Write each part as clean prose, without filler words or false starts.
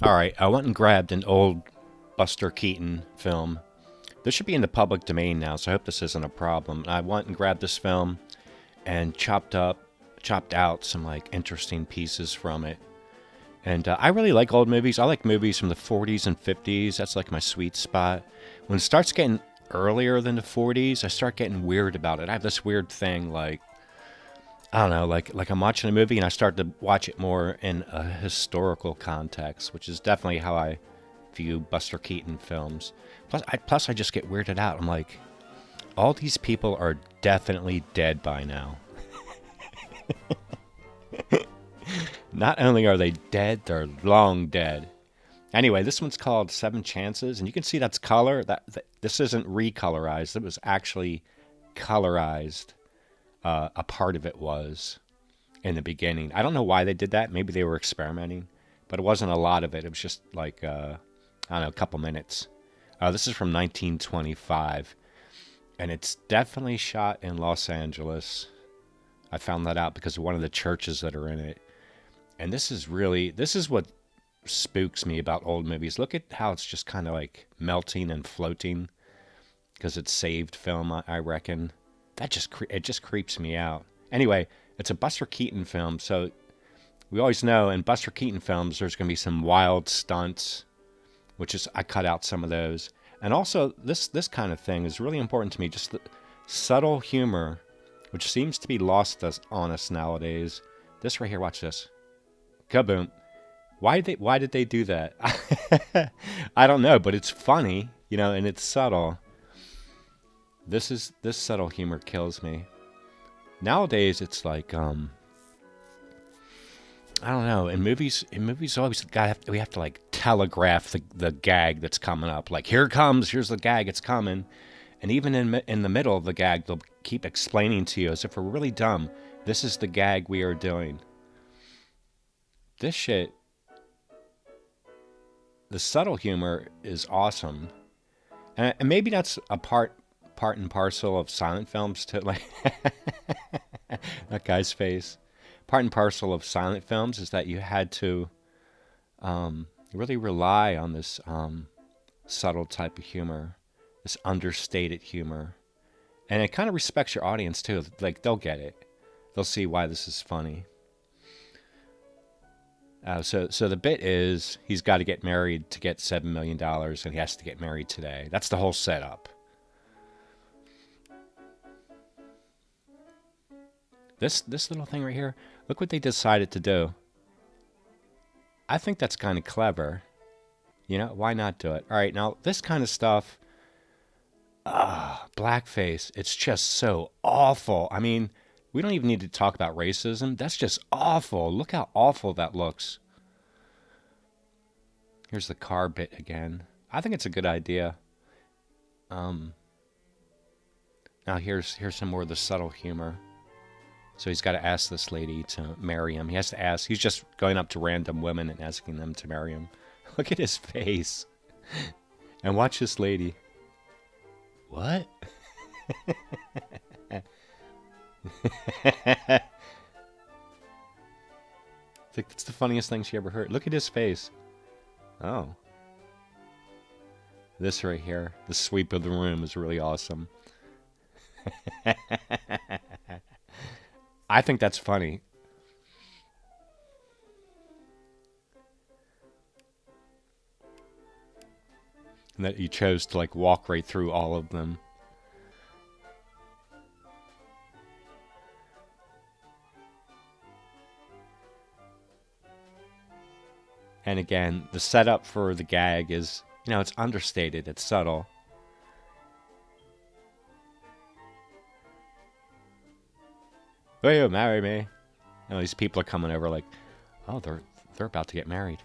All right, I went and grabbed an old Buster Keaton film. This should be in the public domain now, so I hope this isn't a problem. I went and grabbed this film and chopped out some like interesting pieces from it. And I really like old movies. I like movies from the 40s and 50s. That's like my sweet spot. When it starts getting earlier than the 40s, I start getting weird about it. I have this weird thing like I don't know, like I'm watching a movie and I start to watch it more in a historical context, which is definitely how I view Buster Keaton films. Plus I just get weirded out. I'm like, all these people are definitely dead by now. Not only are they dead, they're long dead. Anyway, this one's called Seven Chances, and you can see that's color. That this isn't recolorized. It was actually colorized. A part of it was in the beginning. I don't know why they did that. Maybe they were experimenting, but it wasn't a lot of it. It was just like I don't know, a couple minutes. This is from 1925, and it's definitely shot in Los Angeles. I found that out because of one of the churches that are in it. And this is what spooks me about old movies. Look at how it's just kind of like melting and floating because it's saved film, I reckon. It just creeps me out. Anyway, it's a Buster Keaton film, so we always know in Buster Keaton films there's going to be some wild stunts, which is I cut out some of those. And also this kind of thing is really important to me, just the subtle humor, which seems to be lost on us nowadays. This right here, watch this. Kaboom. Why did they do that? I don't know, but it's funny, and it's subtle. This subtle humor kills me. Nowadays it's like I don't know. In movies always we have to like telegraph the gag that's coming up. Like here's the gag, it's coming. And even in the middle of the gag, they'll keep explaining to you as if we're really dumb. This is the gag we are doing. This shit, the subtle humor is awesome, and maybe that's a part and parcel of silent films to like that guy's face. Part and parcel of silent films is that you had to really rely on this subtle type of humor, this understated humor, and it kind of respects your audience too. Like they'll get it, they'll see why this is funny. So the bit is he's got to get married to get $7 million, and he has to get married today. That's the whole setup. This little thing right here, look what they decided to do. I think that's kind of clever. Why not do it? All right, now this kind of stuff, blackface, it's just so awful. I mean, we don't even need to talk about racism. That's just awful. Look how awful that looks. Here's the car bit again. I think it's a good idea. Now here's some more of the subtle humor. So he's got to ask this lady to marry him. He has to ask. He's just going up to random women and asking them to marry him. Look at his face. And watch this lady. What? It's the funniest thing she ever heard. Look at his face. Oh. This right here, the sweep of the room is really awesome. I think that's funny. And that you chose to like walk right through all of them. And again, the setup for the gag is, it's understated, it's subtle. Will you marry me? These people are coming over like, oh, they're about to get married.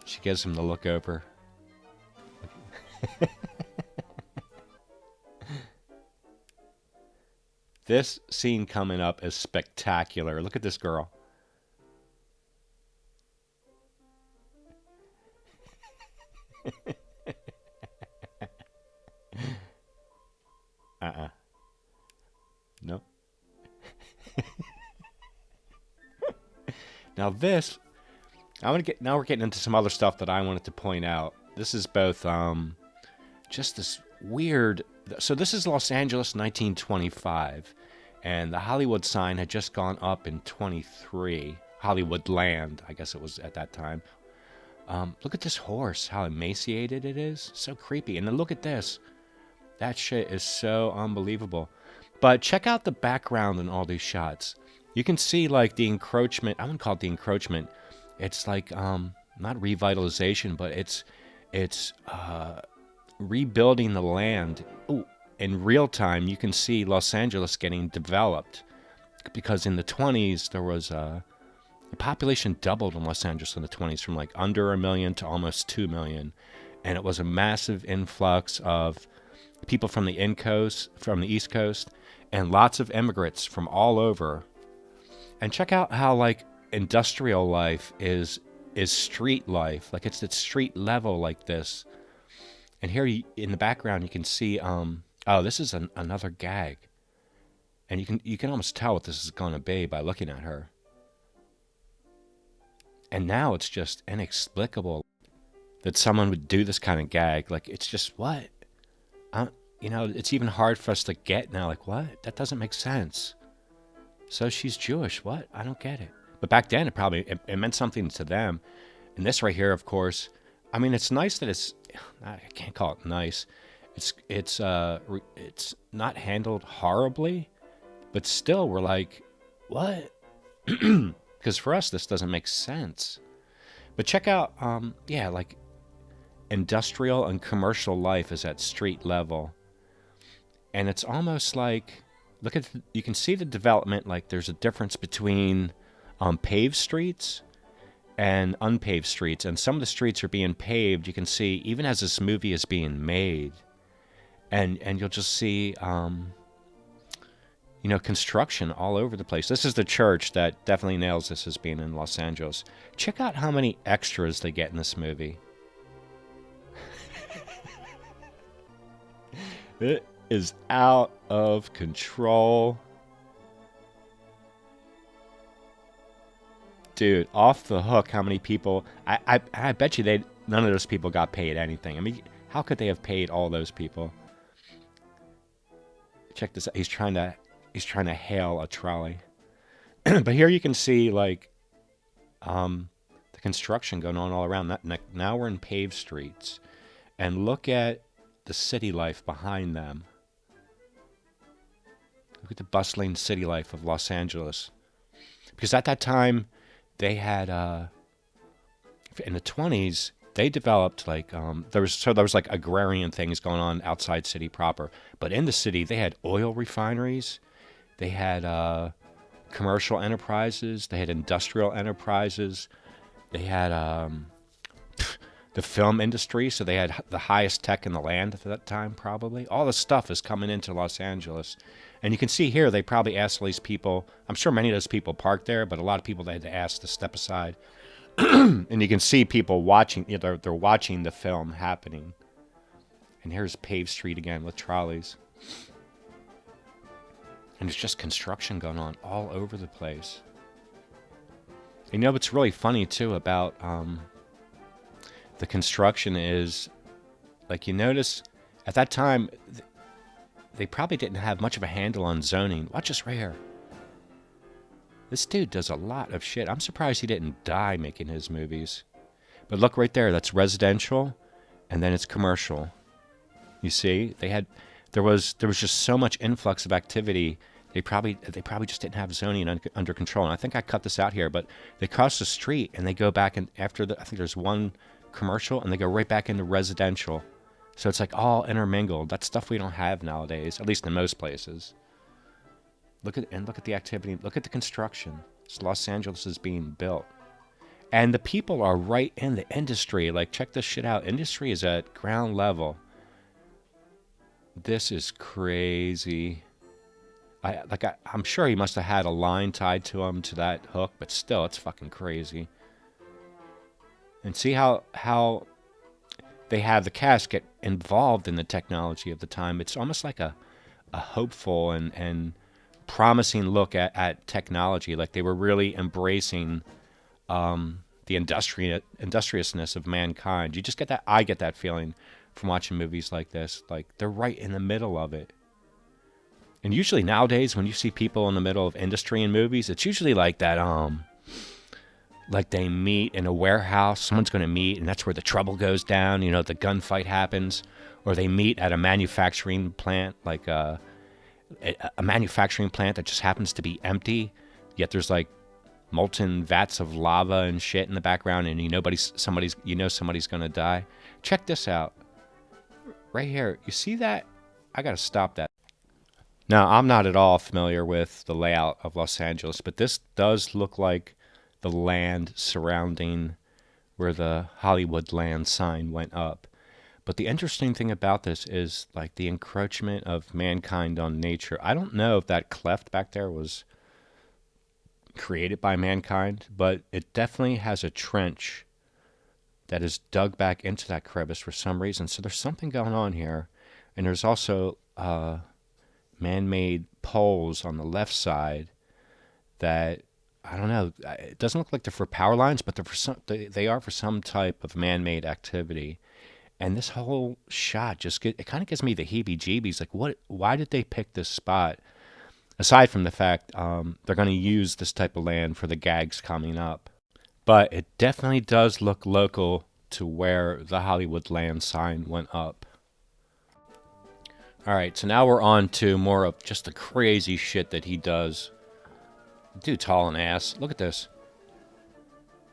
She gives him the look over. This scene coming up is spectacular. Look at this girl. Uh-uh. No. Now this, I want to get. Now we're getting into some other stuff that I wanted to point out. This is both just this weird. So this is Los Angeles, 1925, and the Hollywood sign had just gone up in 23. Hollywood Land, I guess it was at that time. Look at this horse, how emaciated it is. So creepy. And then look at this. That shit is so unbelievable. But check out the background in all these shots. You can see like the encroachment. I wouldn't call it the encroachment. It's like not revitalization, but it's rebuilding the land. Ooh, in real time, you can see Los Angeles getting developed because in the 20s there was the population doubled in Los Angeles in the 20s from like under 1 million to almost 2 million, and it was a massive influx of people from the East Coast, and lots of immigrants from all over. And check out how like industrial life is street life, like it's at street level like this. And here in the background you can see oh, this is another gag, and you can almost tell what this is going to be by looking at her. And now it's just inexplicable that someone would do this kind of gag. Like, it's just what? It's even hard for us to get now. Like, what? That doesn't make sense. So she's Jewish. What? I don't get it. But back then, it meant something to them. And this right here, of course, I mean, it's nice that I can't call it nice. It's not handled horribly, but still, we're like, what? Because for us, this doesn't make sense. But check out, like industrial and commercial life is at street level. And it's almost like, you can see the development, like there's a difference between paved streets and unpaved streets. And some of the streets are being paved, you can see, even as this movie is being made. And you'll just see, construction all over the place. This is the church that definitely nails this as being in Los Angeles. Check out how many extras they get in this movie. It is out of control. Dude, off the hook how many people... I bet you none of those people got paid anything. I mean, how could they have paid all those people? Check this out. He's trying to hail a trolley. But here you can see like the construction going on all around. Now we're in paved streets. And look at the city life behind them. Look at the bustling city life of Los Angeles. Because at that time, they had, in the 20s, they developed like, there was like agrarian things going on outside city proper. But in the city, they had oil refineries. They had commercial enterprises. They had industrial enterprises. They had the film industry, so they had the highest tech in the land at that time, probably. All this stuff is coming into Los Angeles. And you can see here, they probably asked all these people, I'm sure many of those people parked there, but a lot of people they had to ask to step aside. And you can see people watching, they're watching the film happening. And here's paved street again with trolleys. And there's just construction going on all over the place. What's really funny, too, about the construction is, like, you notice, at that time, they probably didn't have much of a handle on zoning. Watch this right here. This dude does a lot of shit. I'm surprised he didn't die making his movies. But look right there, that's residential, and then it's commercial. You see, there was just so much influx of activity. They probably just didn't have zoning under control. And I think I cut this out here, but they cross the street and they go back, and I think there's one commercial, and they go right back into residential. So it's like all intermingled. That's stuff we don't have nowadays, at least in most places. Look at the activity. Look at the construction. Los Angeles is being built. And the people are right in the industry. Like, check this shit out. Industry is at ground level. This is crazy. I'm sure he must have had a line tied to him to that hook, but still, it's fucking crazy. And see how they have the cast get involved in the technology of the time. It's almost like a hopeful and promising look at technology. Like they were really embracing the industriousness of mankind. You just get that. I get that feeling from watching movies like this. Like they're right in the middle of it. And usually nowadays, when you see people in the middle of industry in movies, it's usually like that. Like they meet in a warehouse. Someone's going to meet, and that's where the trouble goes down. You know, the gunfight happens, or they meet at a manufacturing plant, like a manufacturing plant that just happens to be empty. Yet there's like molten vats of lava and shit in the background, and somebody's gonna die. Check this out, right here. You see that? I gotta stop that. Now, I'm not at all familiar with the layout of Los Angeles, but this does look like the land surrounding where the Hollywood land sign went up. But the interesting thing about this is like the encroachment of mankind on nature. I don't know if that cleft back there was created by mankind, but it definitely has a trench that is dug back into that crevice for some reason. So there's something going on here. And there's also man-made poles on the left side that, I don't know, it doesn't look like they're for power lines, but they are for some type of man-made activity. And this whole shot it kind of gives me the heebie-jeebies. Like, why did they pick this spot? Aside from the fact they're going to use this type of land for the gags coming up. But it definitely does look local to where the Hollywood land sign went up. All right, so now we're on to more of just the crazy shit that he does. Dude's hauling ass. Look at this.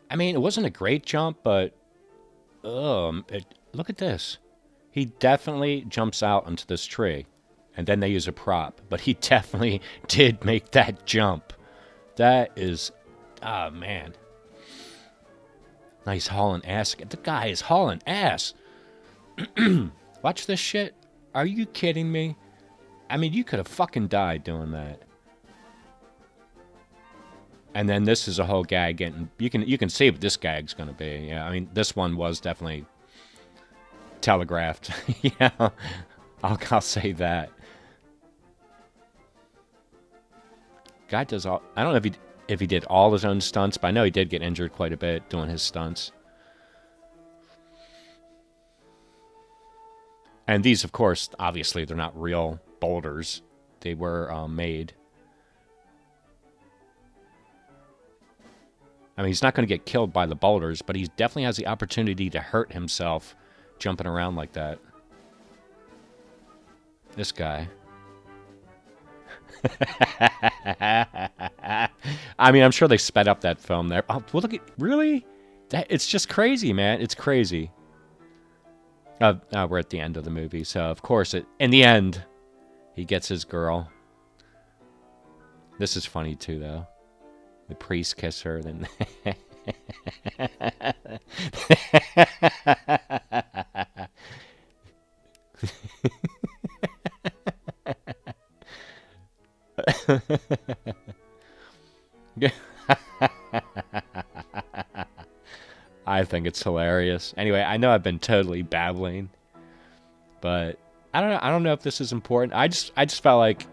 I mean, it wasn't a great jump, but look at this. He definitely jumps out onto this tree, and then they use a prop. But he definitely did make that jump. That is, man. Now he's hauling ass. The guy is hauling ass. Watch this shit. Are you kidding me? I mean, you could have fucking died doing that. And then this is a whole gag, and you can see what this gag's gonna be. Yeah, I mean, this one was definitely telegraphed. Yeah, I'll say that. Guy does all. I don't know if he did all his own stunts, but I know he did get injured quite a bit doing his stunts. And these, of course, obviously, they're not real boulders. They were made. I mean, he's not going to get killed by the boulders, but he definitely has the opportunity to hurt himself jumping around like that. This guy. I mean, I'm sure they sped up that film there. Oh, well, look at, really? It's just crazy, man. It's crazy. We're at the end of the movie, so of course, in the end, he gets his girl. This is funny too, though. The priest kiss her, then. I think it's hilarious. Anyway, I know I've been totally babbling, but I don't know. I don't know if this is important. I just felt like,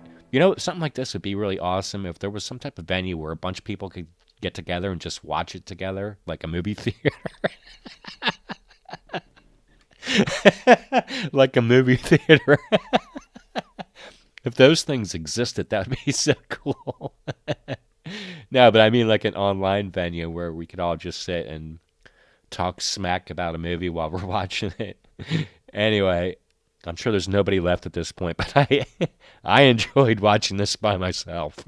something like this would be really awesome if there was some type of venue where a bunch of people could get together and just watch it together, like a movie theater. Like a movie theater. If those things existed, that would be so cool. No, but I mean like an online venue where we could all just sit and talk smack about a movie while we're watching it. Anyway, I'm sure there's nobody left at this point, but I enjoyed watching this by myself.